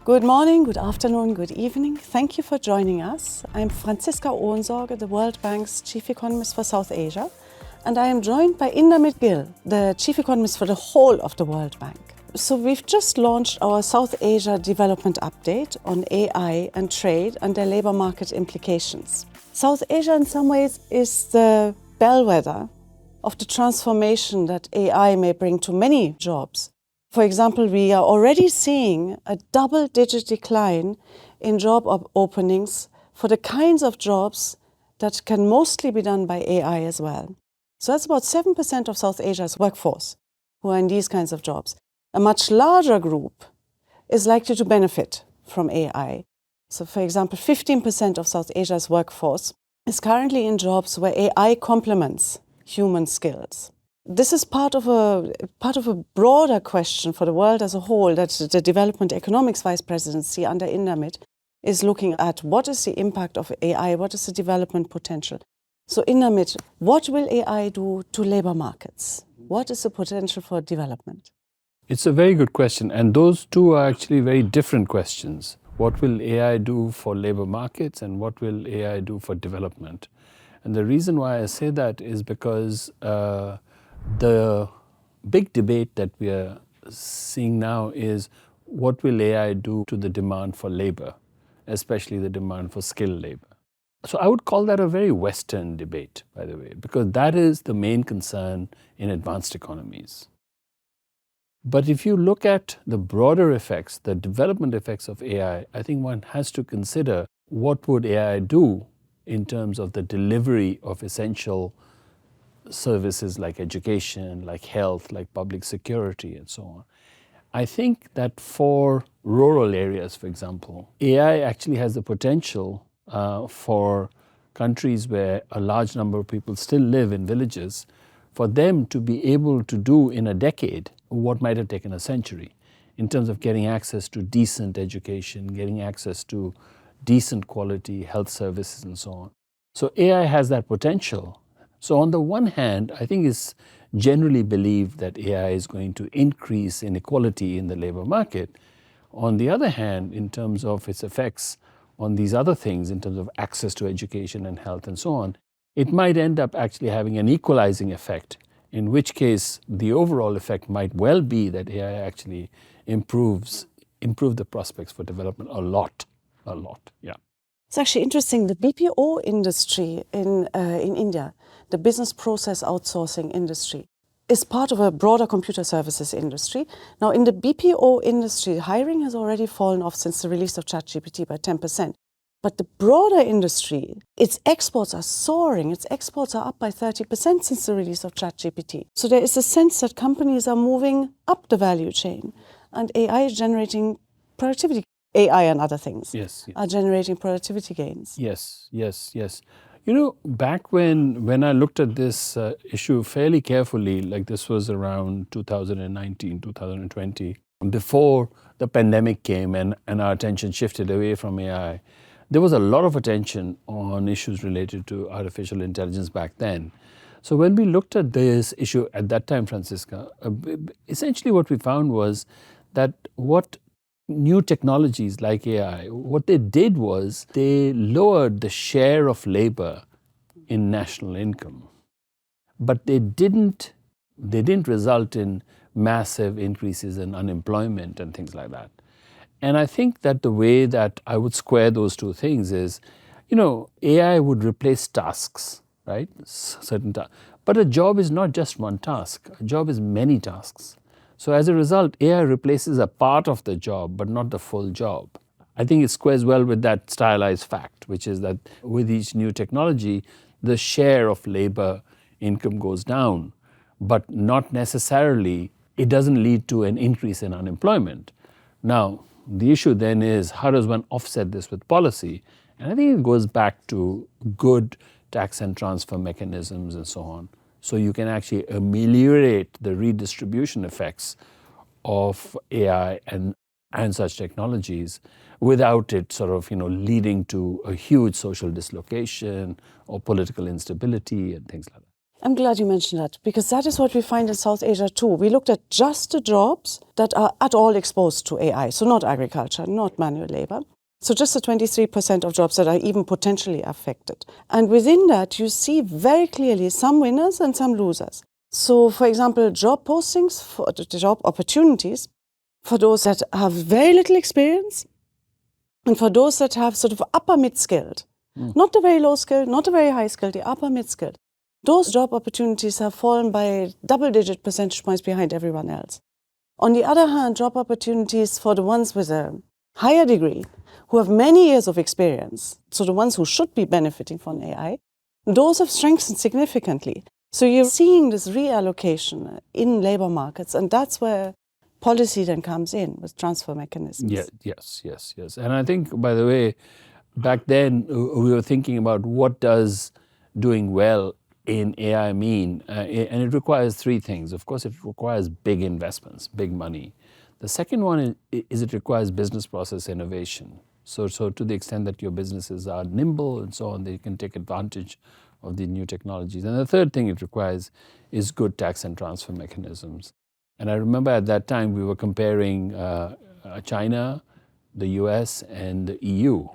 Good morning, good afternoon, good evening. Thank you for joining us. I'm Franziska Ohnsorge, the World Bank's Chief Economist for South Asia, and I am joined by Indamit Gill, the Chief Economist for the whole of the World Bank. So we've just launched our South Asia Development Update on AI and trade and their labour market implications. South Asia in some ways is the bellwether of the transformation that AI may bring to many jobs. For example, we are already seeing a double-digit decline in job openings for the kinds of jobs that can mostly be done by AI as well. So that's about 7% of South Asia's workforce who are in these kinds of jobs. A much larger group is likely to benefit from AI. So for example, 15% of South Asia's workforce is currently in jobs where AI complements human skills. This is part of a broader question for the world as a whole that the Development Economics Vice Presidency under Indamit is looking at. What is the impact of AI? What is the development potential? So Indamit, what will AI do to labor markets? What is the potential for development? It's a very good question, and those two are actually very different questions. What will AI do for labor markets and what will AI do for development? And the reason why I say that is because the big debate that we are seeing now is what will AI do to the demand for labor, especially the demand for skilled labor. So I would call that a very Western debate, by the way, because that is the main concern in advanced economies. But if you look at the broader effects, the development effects of AI, I think one has to consider what would AI do in terms of the delivery of essential services like education, like health, like public security, and so on. I think that for rural areas, for example, AI actually has the potential for countries where a large number of people still live in villages, for them to be able to do in a decade what might have taken a century in terms of getting access to decent education, getting access to decent quality health services and so on. So AI has that potential. So on the one hand, I think it's generally believed that AI is going to increase inequality in the labor market. On the other hand, in terms of its effects on these other things, in terms of access to education and health and so on, it might end up actually having an equalizing effect, in which case the overall effect might well be that AI actually improve the prospects for development a lot, yeah. It's actually interesting. The BPO industry in India, the business process outsourcing industry, is part of a broader computer services industry. Now, in the BPO industry, hiring has already fallen off since the release of ChatGPT by 10%. But the broader industry, its exports are soaring. Its exports are up by 30% since the release of ChatGPT. So there is a sense that companies are moving up the value chain, and AI is generating productivity. AI and other things are generating productivity gains. Yes. You know, back when I looked at this issue fairly carefully, like this was around 2019, 2020, before the pandemic came and our attention shifted away from AI, there was a lot of attention on issues related to artificial intelligence back then. So when we looked at this issue at that time, Franziska, essentially what we found was that what new technologies like AI, what they did was they lowered the share of labor in national income. But they didn't result in massive increases in unemployment and things like that. And I think that the way that I would square those two things is, you know, AI would replace tasks, right? Certain tasks. But a job is not just one task. A job is many tasks. So as a result, AI replaces a part of the job, but not the full job. I think it squares well with that stylized fact, which is that with each new technology, the share of labor income goes down, but not necessarily, it doesn't lead to an increase in unemployment. Now, the issue then is, how does one offset this with policy? And I think it goes back to good tax and transfer mechanisms and so on. So you can actually ameliorate the redistribution effects of AI and such technologies without it sort of, leading to a huge social dislocation or political instability and things like that. I'm glad you mentioned that, because that is what we find in South Asia too. We looked at just the jobs that are at all exposed to AI, so not agriculture, not manual labor. So just the 23% of jobs that are even potentially affected. And within that, you see very clearly some winners and some losers. So, for example, job postings, for the job opportunities, for those that have very little experience, and for those that have sort of upper mid-skilled, not the very low skilled, not the very high skilled, the upper mid-skilled. Those job opportunities have fallen by double-digit percentage points behind everyone else. On the other hand, job opportunities for the ones with a higher degree, who have many years of experience, so the ones who should be benefiting from AI, those have strengthened significantly. So you're seeing this reallocation in labor markets, and that's where policy then comes in with transfer mechanisms. Yes. And I think, by the way, back then we were thinking about what does doing well in AI mean, and it requires three things. Of course, it requires big investments, big money. The second one is it requires business process innovation. So to the extent that your businesses are nimble and so on, they can take advantage of the new technologies. And the third thing it requires is good tax and transfer mechanisms. And I remember at that time we were comparing China, the US, and the EU.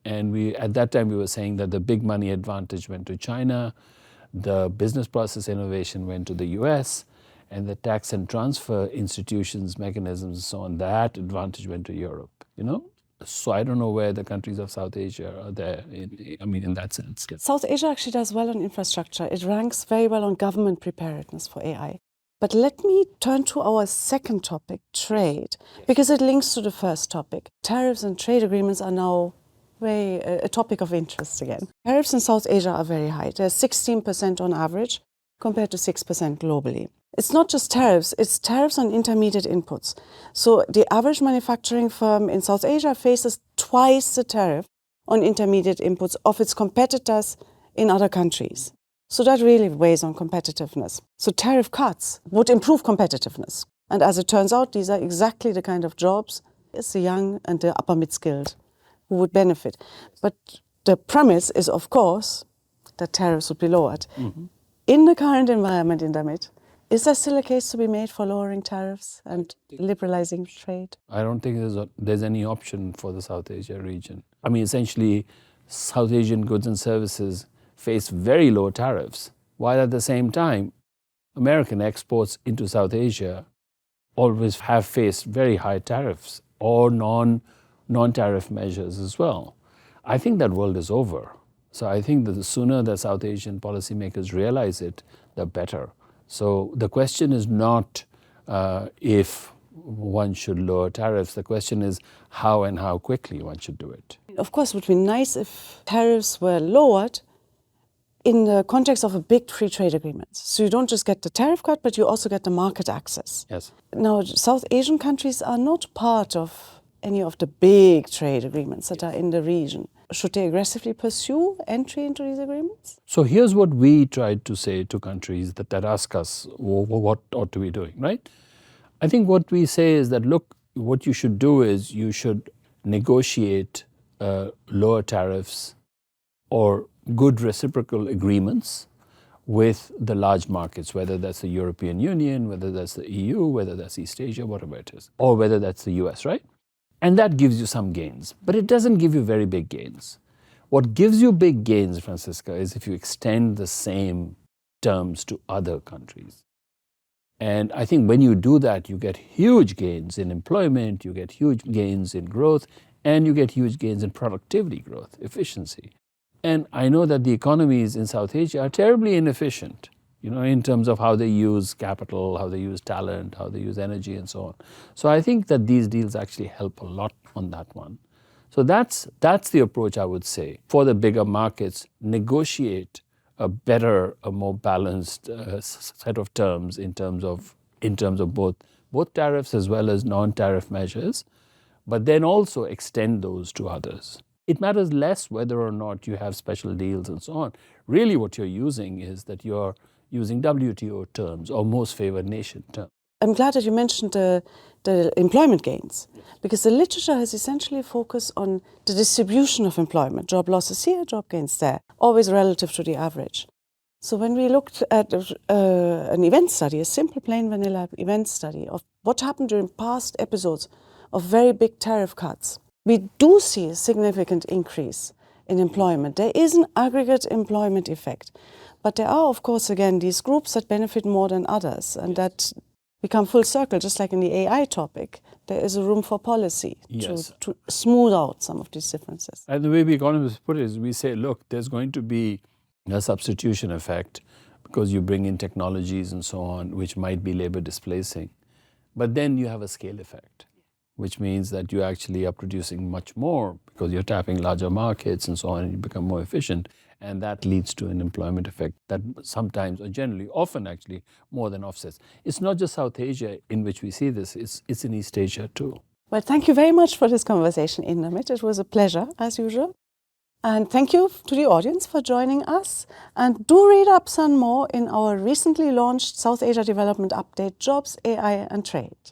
And at that time we were saying that the big money advantage went to China, the business process innovation went to the US, and the tax and transfer institutions, mechanisms, and so on, that advantage went to Europe, So I don't know where the countries of South Asia are there, in that sense. South Asia actually does well on infrastructure. It ranks very well on government preparedness for AI. But let me turn to our second topic, trade, because it links to the first topic. Tariffs and trade agreements are now a topic of interest again. Tariffs in South Asia are very high. They're 16% on average compared to 6% globally. It's not just tariffs, it's tariffs on intermediate inputs. So the average manufacturing firm in South Asia faces twice the tariff on intermediate inputs of its competitors in other countries. So that really weighs on competitiveness. So tariff cuts would improve competitiveness. And as it turns out, these are exactly the kind of jobs it's the young and the upper mid-skilled who would benefit. But the premise is, of course, that tariffs would be lowered. In the current environment in Damit, is there still a case to be made for lowering tariffs and liberalizing trade? I don't think there's any option for the South Asia region. Essentially, South Asian goods and services face very low tariffs, while at the same time, American exports into South Asia always have faced very high tariffs or non-tariff measures as well. I think that world is over. So I think that the sooner the South Asian policymakers realize it, the better. So the question is not if one should lower tariffs. The question is how and how quickly one should do it. Of course, it would be nice if tariffs were lowered in the context of a big free trade agreement. So you don't just get the tariff cut, but you also get the market access. Yes. Now, South Asian countries are not part of any of the big trade agreements that are in the region. Should they aggressively pursue entry into these agreements? So here's what we tried to say to countries that ask us, what ought to be doing, right? I think what we say is that, look, what you should do is you should negotiate lower tariffs or good reciprocal agreements with the large markets, whether that's the European Union, whether that's the EU, whether that's East Asia, whatever it is, or whether that's the US, right? And that gives you some gains, but it doesn't give you very big gains. What gives you big gains, Francisca, is if you extend the same terms to other countries. And I think when you do that, you get huge gains in employment, you get huge gains in growth, and you get huge gains in productivity growth, efficiency. And I know that the economies in South Asia are terribly inefficient, in terms of how they use capital, how they use talent, how they use energy, and so on. So I think that these deals actually help a lot on that one. So that's the approach I would say. For the bigger markets, negotiate a better, a more balanced set of terms in terms of both tariffs as well as non-tariff measures, but then also extend those to others. It matters less whether or not you have special deals and so on. Really what you're using is that you're using WTO terms or most favored nation terms. I'm glad that you mentioned the employment gains, because the literature has essentially focused on the distribution of employment, job losses here, job gains there, always relative to the average. So when we looked at an event study, a simple plain vanilla event study of what happened during past episodes of very big tariff cuts, we do see a significant increase in employment. There is an aggregate employment effect. But there are, of course, again, these groups that benefit more than others, and that become full circle, just like in the AI topic. There is a room for policy to smooth out some of these differences. And the way we economists put it is we say, look, there's going to be a substitution effect because you bring in technologies and so on, which might be labor displacing. But then you have a scale effect, which means that you actually are producing much more because you're tapping larger markets and so on, and you become more efficient. And that leads to an employment effect that sometimes, or generally, often actually, more than offsets. It's not just South Asia in which we see this, it's in East Asia too. Well, thank you very much for this conversation, Indamit. It was a pleasure, as usual. And thank you to the audience for joining us. And do read up some more in our recently launched South Asia Development Update, Jobs, AI and Trade.